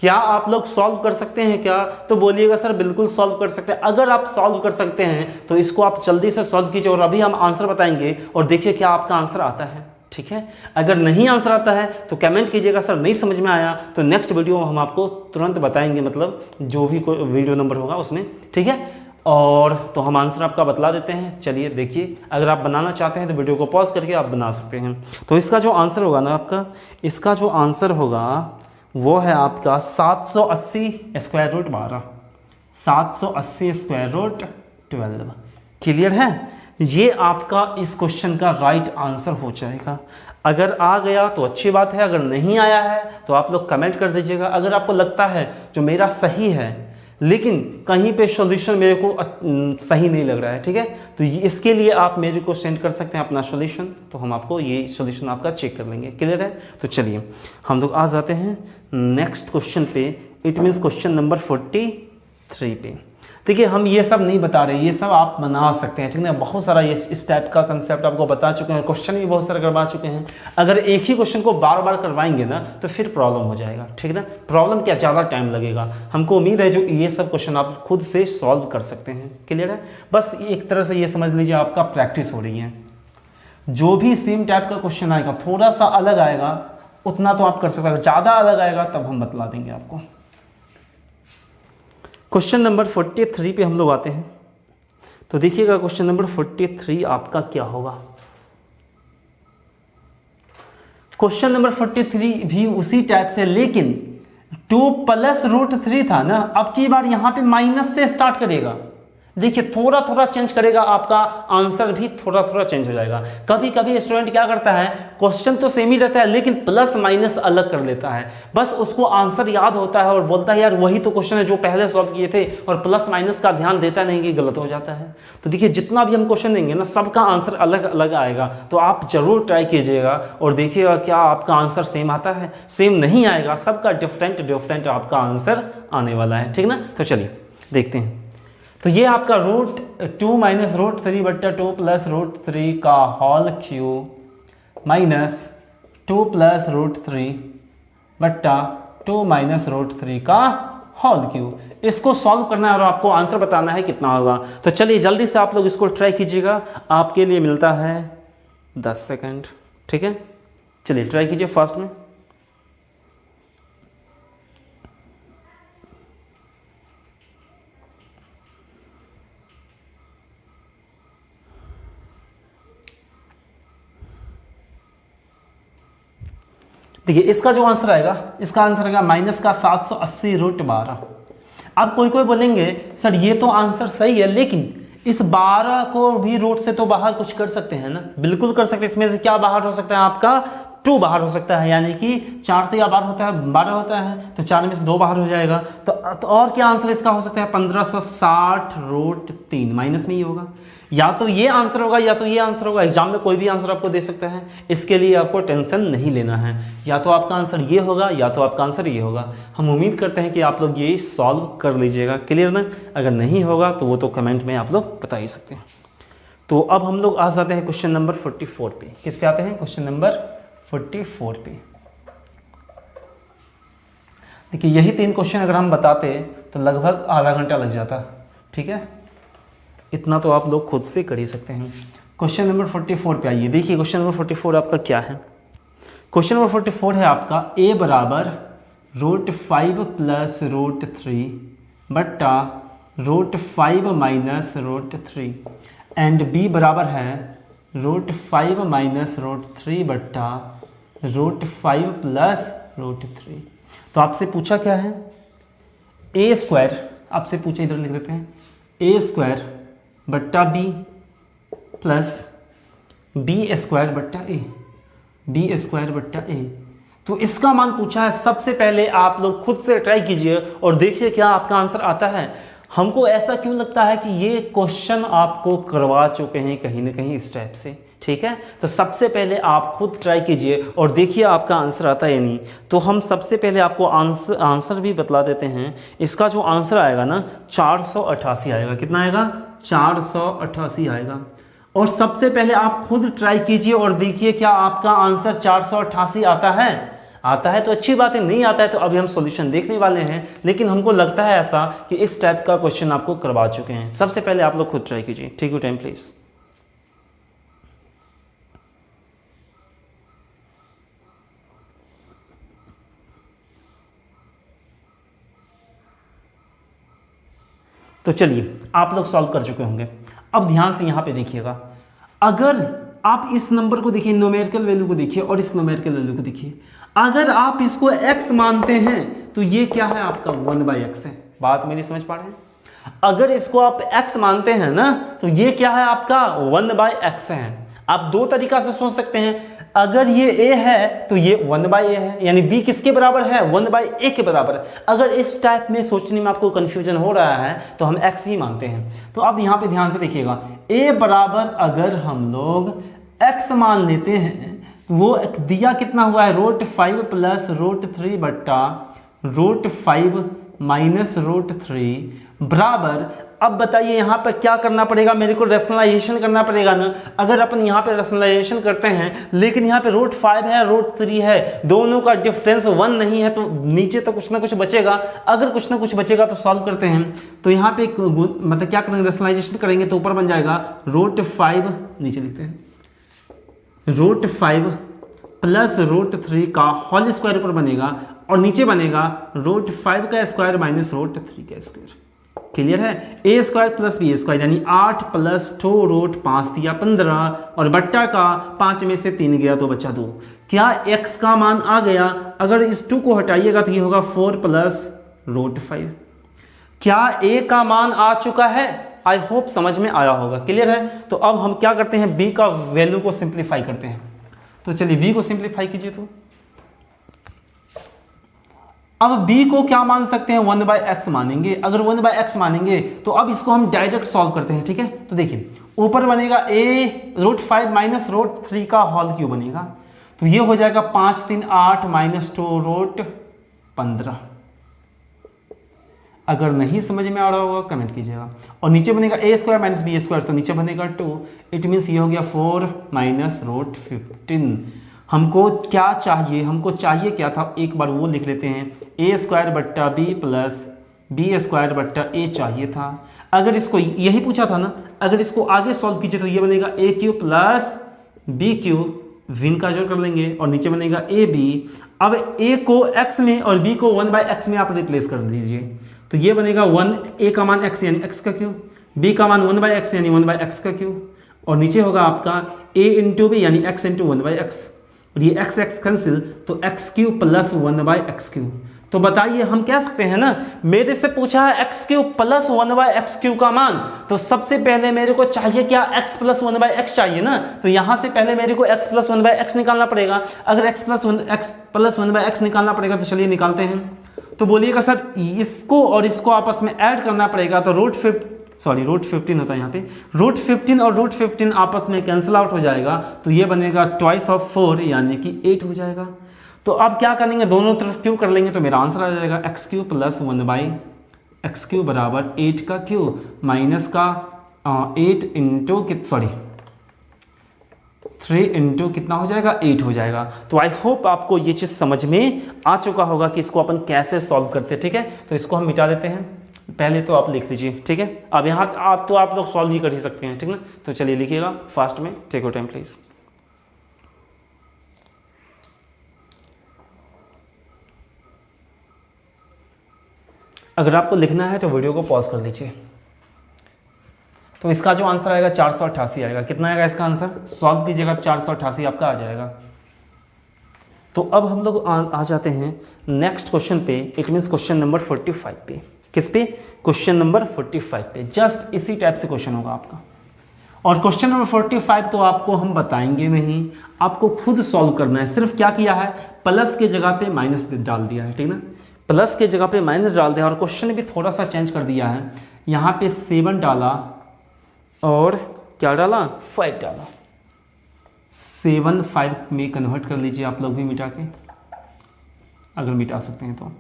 क्या आप लोग सॉल्व कर सकते हैं क्या? तो बोलिएगा सर बिल्कुल सॉल्व कर सकते हैं। अगर आप सॉल्व कर सकते हैं तो इसको आप जल्दी से सॉल्व कीजिए और अभी हम आंसर बताएंगे और देखिए क्या आपका आंसर आता है, ठीक है। अगर नहीं आंसर आता है तो कमेंट कीजिएगा सर नहीं समझ में आया, तो नेक्स्ट वीडियो में हम आपको तुरंत बताएंगे, मतलब जो भी कोई वीडियो नंबर होगा उसमें, ठीक है। और तो हम आंसर आपका बतला देते हैं। चलिए देखिए, अगर आप बनाना चाहते हैं तो वीडियो को पॉज करके आप बना सकते हैं। तो इसका जो आंसर होगा ना आपका, इसका जो आंसर होगा वो है आपका 780 √ 12, 780 √ 12। क्लियर है? ये आपका इस क्वेश्चन का राइट आंसर हो जाएगा। अगर आ गया तो अच्छी बात है, अगर नहीं आया है तो आप लोग कमेंट कर दीजिएगा। अगर आपको लगता है जो मेरा सही है लेकिन कहीं पे सॉल्यूशन मेरे को सही नहीं लग रहा है, ठीक है, तो इसके लिए आप मेरे को सेंड कर सकते हैं अपना सॉल्यूशन, तो हम आपको ये सॉल्यूशन आपका चेक कर लेंगे। क्लियर है? तो चलिए हम लोग आ जाते हैं नेक्स्ट क्वेश्चन पे, इट मीन्स क्वेश्चन नंबर 43 पे। देखिए हम ये सब नहीं बता रहे, ये सब आप बना सकते हैं, ठीक है। बहुत सारा ये इस टाइप का कंसेप्ट आपको बता चुके हैं, क्वेश्चन भी बहुत सारे करवा चुके हैं। अगर एक ही क्वेश्चन को बार बार करवाएंगे ना तो फिर प्रॉब्लम हो जाएगा, ठीक है ना। प्रॉब्लम क्या, ज़्यादा टाइम लगेगा। हमको उम्मीद है जो ये सब क्वेश्चन आप खुद से सॉल्व कर सकते हैं। क्लियर है? बस एक तरह से ये समझ लीजिए आपका प्रैक्टिस हो रही है। जो भी सेम टाइप का क्वेश्चन आएगा, थोड़ा सा अलग आएगा उतना तो आप कर सकते हैं, ज़्यादा अलग आएगा तब हम बतला देंगे आपको। क्वेश्चन नंबर 43 पे हम लोग आते हैं। तो देखिएगा क्वेश्चन नंबर 43 आपका क्या होगा। क्वेश्चन नंबर 43 भी उसी टाइप से, लेकिन 2 + √3 था ना, अब की बार यहां पे माइनस से स्टार्ट करेगा। देखिए थोड़ा थोड़ा चेंज करेगा, आपका आंसर भी थोड़ा थोड़ा चेंज हो जाएगा। कभी कभी स्टूडेंट क्या करता है, क्वेश्चन तो सेम ही रहता है लेकिन प्लस माइनस अलग कर लेता है, बस उसको आंसर याद होता है और बोलता है यार वही तो क्वेश्चन है जो पहले सॉल्व किए थे, और प्लस माइनस का ध्यान देता नहीं कि गलत हो जाता है। तो देखिए जितना भी हम क्वेश्चन देंगे ना, सबका आंसर अलग अलग आएगा, तो आप जरूर ट्राई कीजिएगा और देखिएगा क्या आपका आंसर सेम आता है। सेम नहीं आएगा, सबका डिफरेंट डिफरेंट आपका आंसर आने वाला है, ठीक ना। तो चलिए देखते हैं। तो ये आपका √2 माइनस √3 बट्टा 2 प्लस √3 का होल क्यूब माइनस 2 प्लस √3 बट्टा 2 माइनस √3 का होल क्यूब, इसको सॉल्व करना है और आपको आंसर बताना है कितना होगा। तो चलिए जल्दी से आप लोग इसको ट्राई कीजिएगा, आपके लिए मिलता है 10 सेकंड, ठीक है। चलिए ट्राई कीजिए फास्ट में। देखिए इसका जो आंसर आएगा, इसका आंसर आएगा माइनस का 780√12। अब कोई कोई बोलेंगे सर ये तो आंसर सही है, लेकिन इस 12 को भी रूट से तो बाहर कुछ कर सकते हैं ना। बिल्कुल कर सकते हैं। इसमें से क्या बाहर हो सकता है, आपका 2 बाहर हो सकता है, यानी कि 4 तो या बाहर होता है, 12 होता है, तो 4 में से 2 बाहर हो जाएगा। तो और क्या आंसर इसका हो सकता है, 1560√3 माइनस में ही होगा। या तो ये आंसर होगा या तो ये आंसर होगा। एग्जाम में कोई भी आंसर आपको दे सकता है, इसके लिए आपको टेंशन नहीं लेना है। या तो आपका आंसर ये होगा या तो आपका आंसर ये होगा। हम उम्मीद करते हैं कि आप लोग ये सॉल्व कर लीजिएगा, क्लियर ना। अगर नहीं होगा तो वो तो कमेंट में आप लोग बता ही सकते हैं। तो अब हम लोग आ जाते हैं क्वेश्चन नंबर 44 पे। किस पे आते हैं, क्वेश्चन नंबर 44 पे। देखिए यही 3 क्वेश्चन अगर हम बताते तो लगभग आधा घंटा लग जाता, ठीक है। इतना तो आप लोग खुद से कर ही सकते हैं। क्वेश्चन नंबर 44 पे आइए। देखिए क्वेश्चन नंबर 44 आपका क्या है। क्वेश्चन नंबर 44 है आपका a बराबर √5 प्लस √3 बट्टा √5 माइनस √3 एंड b बराबर है √5 माइनस √3 बट्टा √5 प्लस √3। तो आपसे पूछा क्या है, a स्क्वायर, आपसे पूछा, इधर लिख देते हैं, a स्क्वायर बट्टा b प्लस b स्क्वायर बट्टा a, b स्क्वायर बट्टा a। तो इसका मान पूछा है। सबसे पहले आप लोग खुद से ट्राई कीजिए और देखिए क्या आपका आंसर आता है। हमको ऐसा क्यों लगता है कि ये क्वेश्चन आपको करवा चुके हैं कहीं ना कहीं इस टाइप से, ठीक है। तो सबसे पहले आप खुद ट्राई कीजिए और देखिए आपका आंसर आता है या नहीं। तो हम सबसे पहले आपको आंसर भी बतला देते हैं। इसका जो आंसर आएगा ना 488 आएगा। कितना आएगा, 488 आएगा। और सबसे पहले आप खुद ट्राई कीजिए और देखिए क्या आपका आंसर 488 आता है। आता है तो अच्छी बात है, नहीं आता है तो अभी हम सॉल्यूशन देखने वाले हैं। लेकिन हमको लगता है ऐसा कि इस टाइप का क्वेश्चन आपको करवा चुके हैं। सबसे पहले आप लोग खुद ट्राई कीजिए। Take your time please. तो चलिए आप लोग सॉल्व कर चुके होंगे। अब ध्यान से यहाँ पे देखिएगा, अगर आप इस नंबर को देखिए, न्यूमेरिकल वैल्यू को देखिए और इस न्यूमेरिकल वैल्यू को देखिए। अगर आप इसको x मानते हैं तो ये क्या है, आपका 1/x है। बात मेरी समझ पा रहे हैं। अगर इसको आप x मानते हैं ना तो ये क्या है, आपका 1/x है। आप दो तरीका से सोच सकते हैं। अगर ये a है तो ये 1/a है, यानी b किसके बराबर है, 1/a के बराबर है। अगर इस टाइप में सोचने में आपको कंफ्यूजन हो रहा है तो हम x ही मानते हैं। तो अब यहाँ पे ध्यान से देखिएगा, a बराबर अगर हम लोग x मान लेते हैं, वो दिया कितना हुआ है, √5 प्लस √3 बट्टा √5 माइनस √3 बराबर। अब बताइए यहाँ पर क्या करना पड़ेगा, मेरे को रैशनलाइजेशन करना पड़ेगा ना। अगर अपन यहाँ पे रैशनलाइजेशन करते हैं, लेकिन यहाँ पे √5 है √3 है, दोनों का डिफरेंस 1 नहीं है, तो नीचे तो कुछ ना कुछ बचेगा। अगर कुछ ना कुछ बचेगा तो सॉल्व करते हैं। तो यहाँ पे मतलब क्या करेंगे, रैशनलाइजेशन करेंगे तो ऊपर बन जाएगा √5, नीचे लिखते हैं √5 प्लस √3 का होल स्क्वायर ऊपर बनेगा और नीचे बनेगा √5 का स्क्वायर माइनस √3 का स्क्वायर। क्लियर है। a square plus b square यानी 8 प्लस 2√5 दिया 15 और बट्टा का 5 में से 3 गया तो बचा 2। क्या x का मान आ गया। अगर इस 2 को हटाइएगा तो ये होगा 4 प्लस √5। क्या a का मान आ चुका है, आई होप समझ में आया होगा, क्लियर है। तो अब हम क्या करते हैं, b का वैल्यू को सिंप्लीफाई करते हैं। तो चलिए b को सिंप्लीफाई कीजिए। तो अब b को क्या मान सकते हैं, 1/x मानेंगे। अगर 1/x मानेंगे तो अब इसको हम डायरेक्ट सॉल्व करते हैं, ठीक है। तो देखिए ऊपर बनेगा a√5 माइनस √3 का होल क्यूब बनेगा, तो ये हो जाएगा 5 3 8 माइनस 2√15। अगर नहीं समझ में आ रहा होगा कमेंट कीजिएगा। और नीचे बनेगा a² माइनस b², तो नीचे बनेगा 2। इट मीन्स ये हो गया 4 माइनस √15। हमको क्या चाहिए, हमको चाहिए क्या था, एक बार वो लिख लेते हैं, a² बट्टा b प्लस b² बट्टा a चाहिए था। अगर इसको यही पूछा था ना, अगर इसको आगे सॉल्व कीजिए तो ये बनेगा a³ प्लस b³ विन का जोड़ कर लेंगे और नीचे बनेगा ab। अब a को x में और b को 1/x में आप रिप्लेस कर दीजिए, तो ये बनेगा 1, a का मान x यानी x का क्यूब, b का मान 1/x यानी 1/x का क्यूब, और नीचे होगा आपका a इंटू बी यानी x इंटू 1/x, और ये x x कैंसिल, तो x³ प्लस 1/x³। तो बताइए हम कह सकते हैं ना, मेरे से पूछा है x³ प्लस 1/x³ का मान, तो सबसे पहले मेरे को चाहिए क्या, x प्लस 1/x चाहिए ना, तो यहां से पहले मेरे को x प्लस 1/x निकालना पड़ेगा। अगर x प्लस 1/x निकालना पड़ेगा तो चलिए निकालते हैं। तो बोलिएगा सर इसको और इसको आपस में ऐड करना पड़ेगा, तो √15 होता है यहाँ पे, √15 और √15 आपस में कैंसिल आउट हो जाएगा, तो ये बनेगा ट्वाइस ऑफ 4 यानी कि 8 हो जाएगा। तो अब क्या करेंगे, दोनों तरफ क्यूब कर लेंगे, तो मेरा आंसर आ जाएगा x³ प्लस 1/x³ बराबर 8 का क्यूब माइनस का 3 इंटू कितना हो जाएगा, 8 हो जाएगा। तो आई होप आपको ये चीज़ समझ में आ चुका होगा कि इसको अपन कैसे सॉल्व करते हैं, ठीक है। तो इसको हम मिटा देते हैं, पहले तो आप लिख लीजिए, ठीक है। अब यहाँ आप लोग सॉल्व ही कर ही सकते हैं, ठीक ना। तो चलिए लिखिएगा फास्ट में, टेक योर टाइम प्लीज। अगर आपको लिखना है तो वीडियो को पॉज कर लीजिए। तो इसका जो आंसर आएगा 488 आएगा। कितना आएगा इसका आंसर, सॉल्व कीजिएगा 488 आपका आ जाएगा। तो अब हम लोग आ जाते हैं नेक्स्ट क्वेश्चन पे, इट मीन्स क्वेश्चन नंबर 45 पे। किस पे, क्वेश्चन नंबर 45 पे। जस्ट इसी टाइप से क्वेश्चन होगा आपका। और क्वेश्चन नंबर 45 तो आपको हम बताएंगे नहीं, आपको खुद सॉल्व करना है। सिर्फ क्या किया है, प्लस के जगह पे माइनस डाल दिया है, ठीक ना। प्लस के जगह पे माइनस डाल दिया और क्वेश्चन भी थोड़ा सा चेंज कर दिया है। यहाँ पे 7 डाला और क्या डाला, 5 डाला। 7 5 में कन्वर्ट कर लीजिए आप लोग भी मिटा के, अगर मिटा सकते हैं तो।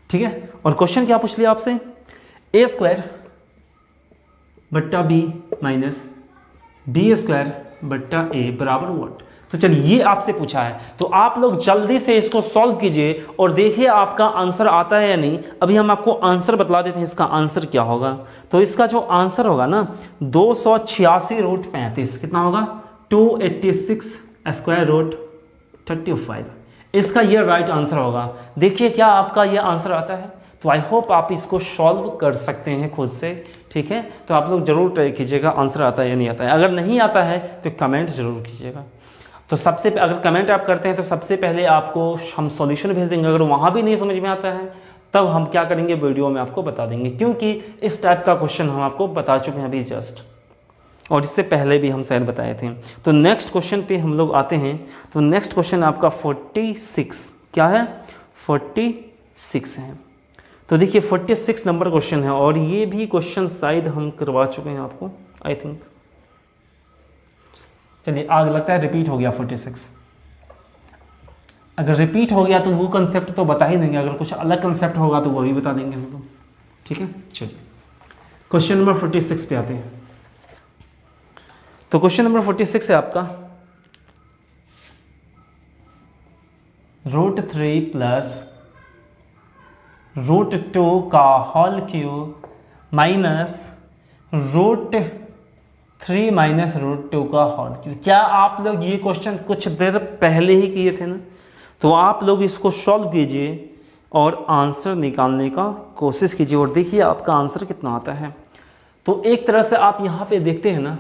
ठीक है। और क्वेश्चन क्या पूछ लिया आपसे, a² बट्टा b माइनस b² बट्टा a बराबर व्हाट। तो चलिए ये आपसे पूछा है, तो आप लोग जल्दी से इसको सॉल्व कीजिए और देखिए आपका आंसर आता है या नहीं। अभी हम आपको आंसर बतला देते हैं, इसका आंसर क्या होगा। तो इसका जो आंसर होगा ना 286√35 कितना होगा, 286² इसका ये राइट आंसर होगा। देखिए क्या आपका ये आंसर आता है। तो आई होप आप इसको सॉल्व कर सकते हैं खुद से, ठीक है। तो आप लोग जरूर ट्राई कीजिएगा आंसर आता है या नहीं आता है। अगर नहीं आता है तो कमेंट जरूर कीजिएगा। तो सबसे अगर कमेंट आप करते हैं तो सबसे पहले आपको हम सॉल्यूशन भेज देंगे। अगर वहाँ भी नहीं समझ में आता है तब हम क्या करेंगे, वीडियो में आपको बता देंगे, क्योंकि इस टाइप का क्वेश्चन हम आपको बता चुके हैं अभी जस्ट, और इससे पहले भी हम शायद बताए थे। तो नेक्स्ट क्वेश्चन पे हम लोग आते हैं। तो नेक्स्ट क्वेश्चन आपका 46 क्या है, 46 है। तो देखिए 46 नंबर क्वेश्चन है, और ये भी क्वेश्चन शायद हम करवा चुके हैं आपको, आई थिंक। चलिए आग लगता है रिपीट हो गया 46। अगर रिपीट हो गया तो वो कंसेप्ट तो बता ही देंगे, अगर कुछ अलग कंसेप्ट होगा तो वो भी बता देंगे हम लोग, ठीक है। चलिए क्वेश्चन नंबर 46 पे आते हैं। तो क्वेश्चन नंबर 46 है आपका, √3 प्लस √2 का होल क्यूब माइनस √3 माइनस √2 का होल क्यूब। क्या आप लोग ये क्वेश्चन कुछ देर पहले ही किए थे ना, तो आप लोग इसको सॉल्व कीजिए और आंसर निकालने का कोशिश कीजिए और देखिए आपका आंसर कितना आता है। तो एक तरह से आप यहाँ पे देखते हैं ना,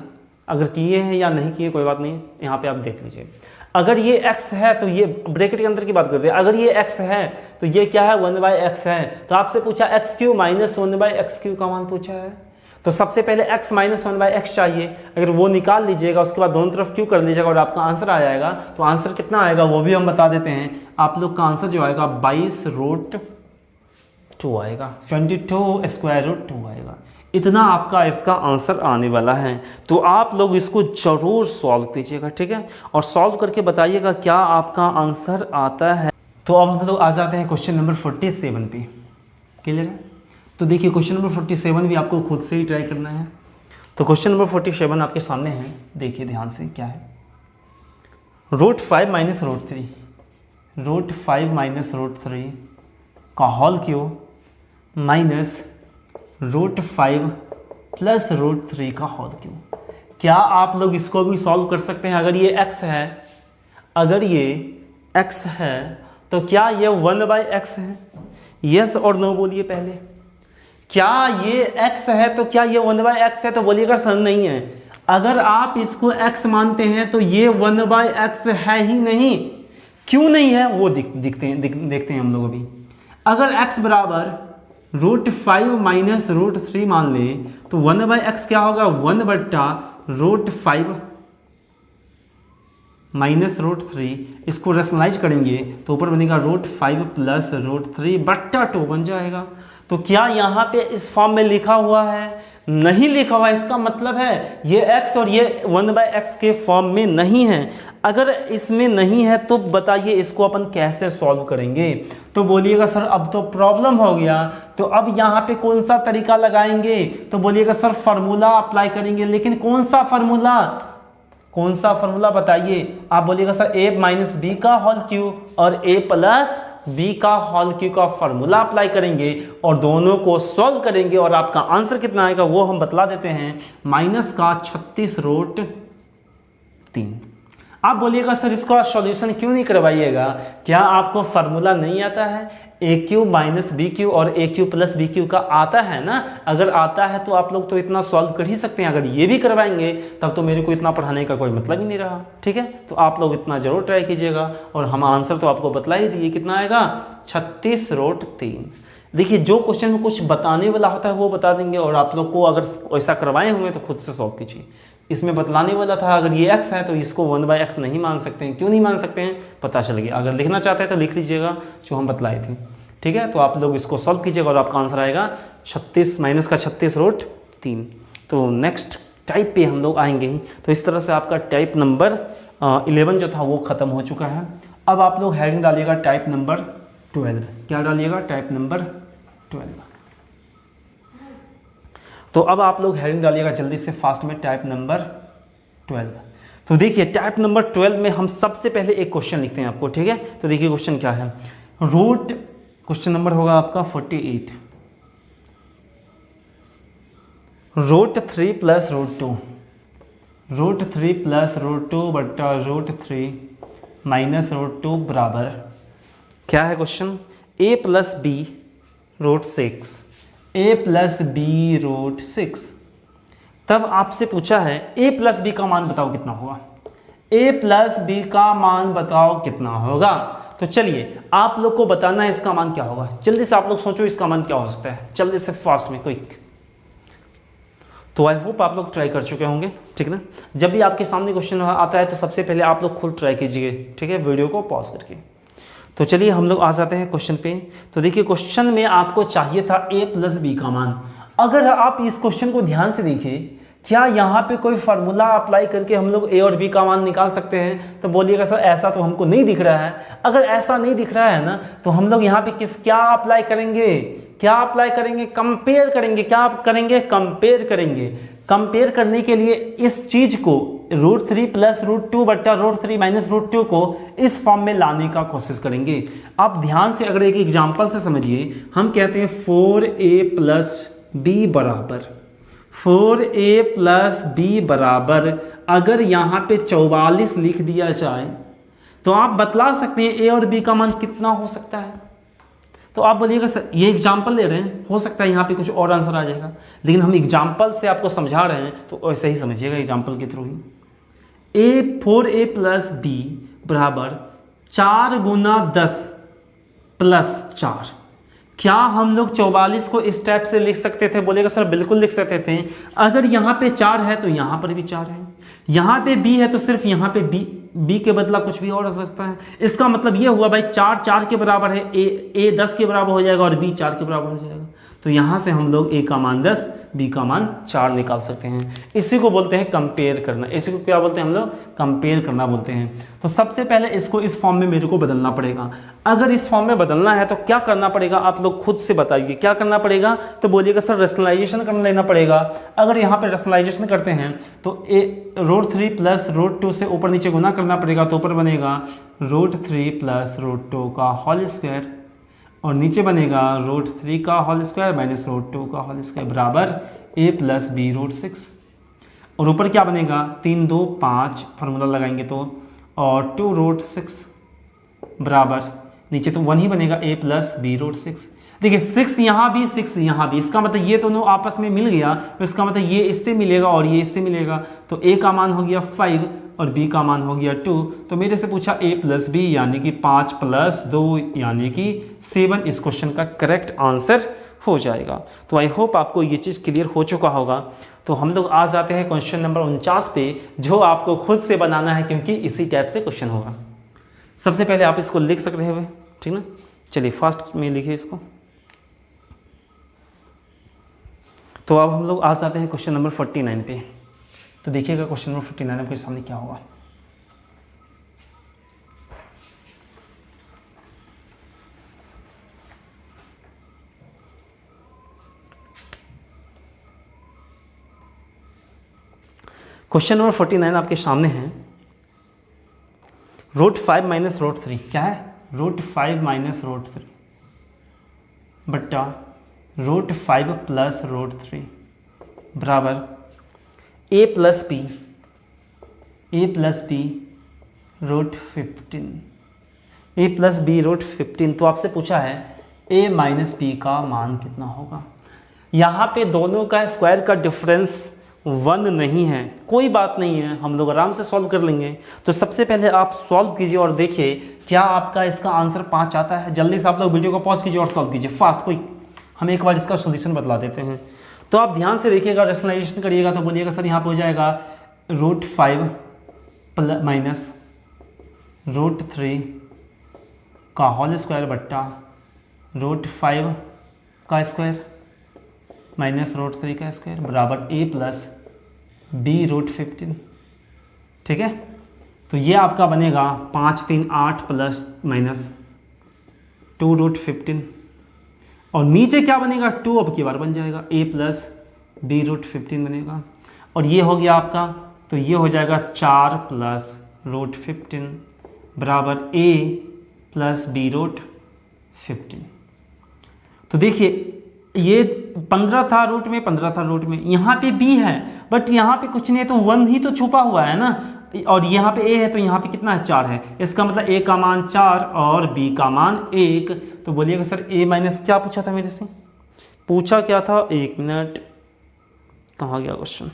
अगर किए हैं या नहीं किए कोई बात नहीं, यहाँ पे आप देख लीजिए। अगर ये x है तो ये ब्रैकेट के अंदर की बात करते हैं, अगर ये x है तो ये क्या है 1/x है। तो आपसे पूछा x³ माइनस 1/x³ का मान पूछा है, तो सबसे पहले x माइनस 1/x चाहिए। अगर वो निकाल लीजिएगा उसके बाद दोनों तरफ क्यू कर लीजिएगा और आपका आंसर आ जाएगा। तो आंसर कितना आएगा वो भी हम बता देते हैं। आप लोग का आंसर जो आएगा 22√2 आएगा, 22√2 आएगा। इतना आपका इसका आंसर आने वाला है। तो आप लोग इसको ज़रूर सॉल्व कीजिएगा, ठीक है, और सॉल्व करके बताइएगा क्या आपका आंसर आता है। तो अब हम लोग आ जाते हैं क्वेश्चन नंबर 47 पे। क्लियर है? तो देखिए क्वेश्चन नंबर 47 भी आपको खुद से ही ट्राई करना है। तो क्वेश्चन नंबर 47 आपके सामने है, देखिए ध्यान से क्या है। √5 माइनस √3, √5 माइनस √3 का होल क्यूब माइनस √5 प्लस √3 का होल क्यूब। क्या आप लोग इसको भी सॉल्व कर सकते हैं? अगर ये x है, अगर ये x है तो क्या ये 1/x है? यस और नो बोलिए पहले। क्या ये x है तो क्या ये 1/x है? तो बोलिएगा सर नहीं है। अगर आप इसको x मानते हैं तो ये 1/x है ही नहीं। क्यों नहीं है वो देखते हैं हम लोग अभी। अगर x बराबर √5 माइनस √3 मान ले तो 1/x क्या होगा? 1/√5 माइनस √3। इसको रेशनलाइज करेंगे तो ऊपर बनेगा √5 प्लस √3/2 बन जाएगा। तो क्या यहाँ पे इस फॉर्म में लिखा हुआ है? नहीं लिखा हुआ है। इसका मतलब है ये x और ये 1/x के फॉर्म में नहीं है। अगर इसमें नहीं है तो बताइए इसको अपन कैसे सॉल्व करेंगे? तो बोलिएगा सर अब तो प्रॉब्लम हो गया, तो अब यहाँ पे कौन सा तरीका लगाएंगे? तो बोलिएगा सर फार्मूला अप्लाई करेंगे। लेकिन कौन सा फार्मूला? कौन सा फार्मूला बताइए? आप बोलिएगा सर a माइनस बी का होल क्यूब और a प्लस बी का होल क्यूब का फार्मूला अप्लाई करेंगे और दोनों को सॉल्व करेंगे और आपका आंसर कितना आएगा वो हम बतला देते हैं। माइनस का 36√3। आप बोलिएगा सर इसका सॉल्यूशन क्यों नहीं करवाइएगा? क्या आपको फार्मूला नहीं आता है? a³ माइनस b³ और a³ प्लस b³ का आता है ना। अगर आता है तो आप लोग तो इतना सॉल्व कर ही सकते हैं। अगर ये भी करवाएंगे तब तो मेरे को इतना पढ़ाने का कोई मतलब ही नहीं रहा, ठीक है। तो आप लोग इतना जरूर ट्राई कीजिएगा और हम आंसर तो आपको बतला ही दिए। कितना आएगा? 36√3। देखिए जो क्वेश्चन में कुछ बताने वाला होता है वो बता देंगे और आप लोग को अगर ऐसा करवाए हुए तो खुद से सॉल्व कीजिए। इसमें बतलाने वाला था अगर ये x है तो इसको 1/x नहीं मान सकते हैं। क्यों नहीं मान सकते हैं पता चल गया। अगर लिखना चाहते हैं तो लिख लीजिएगा जो हम बतलाए थे, ठीक है। तो आप लोग इसको सॉल्व कीजिएगा और आपका आंसर आएगा 36 माइनस का 36√3। तो नेक्स्ट टाइप पे हम लोग आएंगे ही। तो इस तरह से आपका टाइप नंबर 11 जो था वो ख़त्म हो चुका है। अब आप लोग हेडिंग डालिएगा टाइप नंबर 12। क्या डालिएगा? Type number 12। तो अब आप लोग हेडिंग डालिएगा जल्दी से फास्ट में टाइप नंबर 12। तो देखिए टाइप नंबर 12 में हम सबसे पहले एक क्वेश्चन लिखते हैं आपको, ठीक है। तो देखिए क्वेश्चन क्या है। क्वेश्चन नंबर होगा आपका 48। √3 प्लस √2, √3 प्लस √2 बटा √3 माइनस √2 बराबर क्या है question? a plus b √6, a plus b √6। तब आपसे पूछा है a प्लस बी का मान बताओ कितना होगा। a प्लस बी का मान बताओ कितना होगा। तो चलिए आप लोग को बताना है इसका मान क्या होगा। जल्दी से आप लोग सोचो इसका मान क्या हो सकता है, जल्दी से फास्ट में क्विक। तो आई होप आप लोग ट्राई कर चुके होंगे, ठीक ना। जब भी आपके सामने क्वेश्चन आता है तो सबसे पहले आप लोग खुद ट्राई कीजिए, ठीक है, वीडियो को पॉज करके। तो चलिए हम लोग आ जाते हैं क्वेश्चन पे। तो देखिए क्वेश्चन में आपको चाहिए था a प्लस बी का मान। अगर आप इस क्वेश्चन को ध्यान से देखिए, क्या यहाँ पे कोई फार्मूला अप्लाई करके हम लोग a और b का मान निकाल सकते हैं? तो बोलिएगा सर ऐसा तो हमको नहीं दिख रहा है। अगर ऐसा नहीं दिख रहा है ना तो हम लोग यहाँ पे क्या अप्लाई करेंगे? क्या अप्लाई करेंगे? कंपेयर करेंगे। क्या करेंगे? कंपेयर करेंगे। कंपेयर करने के लिए इस चीज को √3 प्लस √2 बटा √3 माइनस √2 को इस फॉर्म में लाने का कोशिश करेंगे। आप ध्यान से अगर एक एग्जांपल से समझिए, हम कहते हैं 4a प्लस बी बराबर 4a प्लस बी बराबर अगर यहाँ पे 44 लिख दिया जाए तो आप बतला सकते हैं a और b का मान कितना हो सकता है। तो आप बोलिएगा सर ये एग्जाम्पल ले रहे हैं, हो सकता है यहाँ पे कुछ और आंसर आ जाएगा, लेकिन हम एग्जाम्पल से आपको समझा रहे हैं तो ऐसे ही समझिएगा एग्जाम्पल के थ्रू ही। 4a प्लस बी बराबर 4 गुना 10 प्लस 4। क्या हम लोग 44 को इस टाइप से लिख सकते थे? बोलेगा सर बिल्कुल लिख सकते थे। अगर यहाँ पे 4 है तो यहाँ पर भी 4 है, यहाँ पे b है तो सिर्फ यहाँ पे b के बदला कुछ भी और हो सकता है। इसका मतलब ये हुआ भाई 4 4 के बराबर है, a 10 के बराबर हो जाएगा और b 4 के बराबर हो जाएगा। तो यहाँ से हम लोग a का मान 10 b का मान 4 निकाल सकते हैं। इसी को बोलते हैं कंपेयर करना। इसी को क्या बोलते हैं हम लोग? कंपेयर करना बोलते हैं। तो सबसे पहले इसको इस फॉर्म में मेरे को बदलना पड़ेगा। अगर इस फॉर्म में बदलना है तो क्या करना पड़ेगा? आप लोग खुद से बताइए क्या करना पड़ेगा। तो बोलिएगा सर रेशनलाइजेशन कर लेना पड़ेगा। अगर यहाँ पे रेशनलाइजेशन करते हैं तो √3 प्लस √2 से ऊपर नीचे गुना करना पड़ेगा, तो ऊपर बनेगा √3 प्लस √2 का होल स्क्वायर और नीचे बनेगा √3 का होल स्क्वायर माइनस √2 का होल स्क्वायर बराबर a प्लस b √6। और ऊपर क्या बनेगा? 3 2 5 फार्मूला लगाएंगे तो, और 2 √6 बराबर नीचे तो 1 ही बनेगा a प्लस b √6। देखिए 6 यहाँ भी 6 यहाँ भी, इसका मतलब ये दोनों आपस में मिल गया, तो इसका मतलब ये इससे मिलेगा और ये इससे मिलेगा। तो a का मान हो गया 5 और b का मान हो गया 2। तो मेरे से पूछा a प्लस b यानी कि 5 प्लस 2 यानी कि 7 इस क्वेश्चन का करेक्ट आंसर हो जाएगा। तो आई होप आपको ये चीज़ क्लियर हो चुका होगा। तो हम लोग आ जाते हैं क्वेश्चन नंबर 49 पे, जो आपको खुद से बनाना है क्योंकि इसी टाइप से क्वेश्चन होगा। सबसे पहले आप इसको लिख सकते हैं, ठीक ना। चलिए फास्ट में लिखिए इसको। तो अब हम लोग आ जाते हैं क्वेश्चन नंबर 49 पे। तो देखिएगा क्वेश्चन नंबर 49 आपके सामने क्या होगा। क्वेश्चन नंबर 49 आपके सामने है। √5 माइनस √3 क्या है? √5 माइनस √3 बट्टा √5 प्लस √3 बराबर a plus b √15 a plus b √15। तो आपसे पूछा है a माइनस b का मान कितना होगा। यहाँ पे दोनों का स्क्वायर का डिफरेंस 1 नहीं है, कोई बात नहीं है, हम लोग आराम से सॉल्व कर लेंगे। तो सबसे पहले आप सॉल्व कीजिए और देखिए क्या आपका इसका आंसर 5 आता है। जल्दी से आप लोग वीडियो को पॉज कीजिए और सॉल्व कीजिए फास्ट। कोई हम एक बार इसका सोल्यूशन बतला देते हैं। तो आप ध्यान से देखिएगा, रेशनलाइजेशन करिएगा तो बोलिएगा सर यहाँ पे हो जाएगा √5 माइनस √3 का होल स्क्वायर बट्टा √5 का स्क्वायर माइनस √3 का स्क्वायर बराबर a प्लस b √15। ठीक है, तो ये आपका बनेगा 5 3 8 प्लस माइनस 2 √15 और नीचे क्या बनेगा 2 अब की बार बन जाएगा a प्लस b √15 बनेगा। और ये हो गया आपका, तो ये हो जाएगा 4 प्लस √15 बराबर a प्लस b √15। तो देखिए ये 15 था रूट में, 15 था रूट में, यहाँ पे b है बट यहाँ पे कुछ नहीं है तो 1 ही तो छुपा हुआ है ना। और यहाँ पे a है तो यहाँ पे कितना है 4 है, इसका मतलब a का मान 4 और b का मान 1। तो बोलिएगा सर a माइनस क्या पूछा था मेरे से? पूछा क्या था? 1 मिनट, कहाँ गया क्वेश्चन?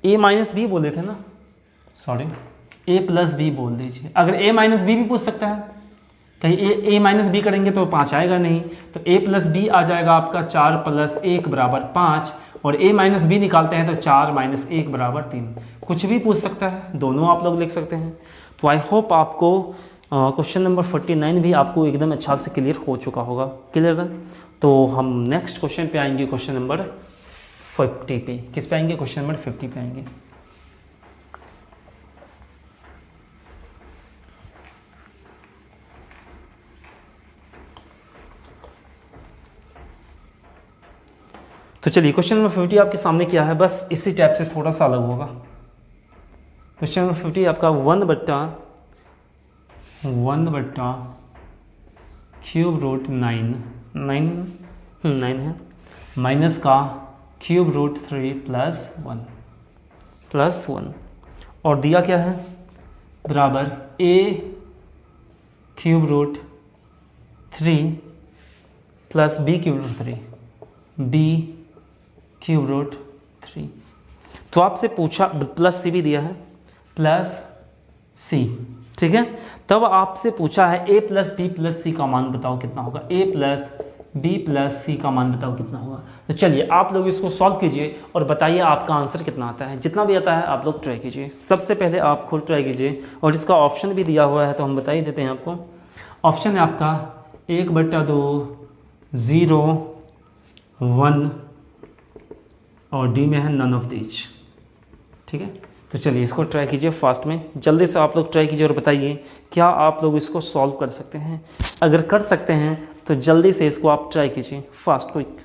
a माइनस बी बोले थे ना, सॉरी a प्लस बी बोल दीजिए। अगर a माइनस बी भी पूछ सकता है, कहीं a माइनस बी करेंगे तो 5 आएगा नहीं, तो a प्लस बी आ जाएगा आपका 4 प्लस 1 बराबर 5 और a माइनस बी निकालते हैं तो 4 माइनस 1 बराबर 3। कुछ भी पूछ सकता है, दोनों आप लोग लिख सकते हैं। तो आई होप आपको क्वेश्चन नंबर 49 भी आपको एकदम अच्छा से क्लियर हो चुका होगा। क्लियर है? तो हम नेक्स्ट क्वेश्चन पे आएंगे, क्वेश्चन नंबर 50 पे। किस पे आएंगे? क्वेश्चन नंबर 50 पे आएंगे। तो चलिए क्वेश्चन नंबर 50 आपके सामने क्या है, बस इसी टाइप से थोड़ा सा अलग होगा। क्वेश्चन नंबर 50 आपका 1 बट्टा क्यूब रूट 9 है माइनस का क्यूब रूट 3 प्लस 1 और दिया क्या है बराबर a cube root 3 plus b cube root 3 b cube root 3। तो आपसे पूछा प्लस सी भी दिया है, प्लस सी, ठीक है। तब आपसे पूछा है a प्लस बी प्लस सी का मान बताओ कितना होगा, a प्लस बी प्लस सी का मान बताओ कितना होगा। तो चलिए आप लोग इसको सॉल्व कीजिए और बताइए आपका आंसर कितना आता है। जितना भी आता है आप लोग ट्राई कीजिए। सबसे पहले आप खुद ट्राई कीजिए और इसका ऑप्शन भी दिया हुआ है तो हम बता ही देते हैं आपको। ऑप्शन है आपका 1/2, 0, 1 और डी में है नन ऑफ दीज, ठीक है। तो चलिए इसको ट्राई कीजिए फास्ट में, जल्दी से आप लोग ट्राई कीजिए और बताइए क्या आप लोग इसको सॉल्व कर सकते हैं। अगर कर सकते हैं तो जल्दी से इसको आप ट्राई कीजिए, फास्ट क्विक।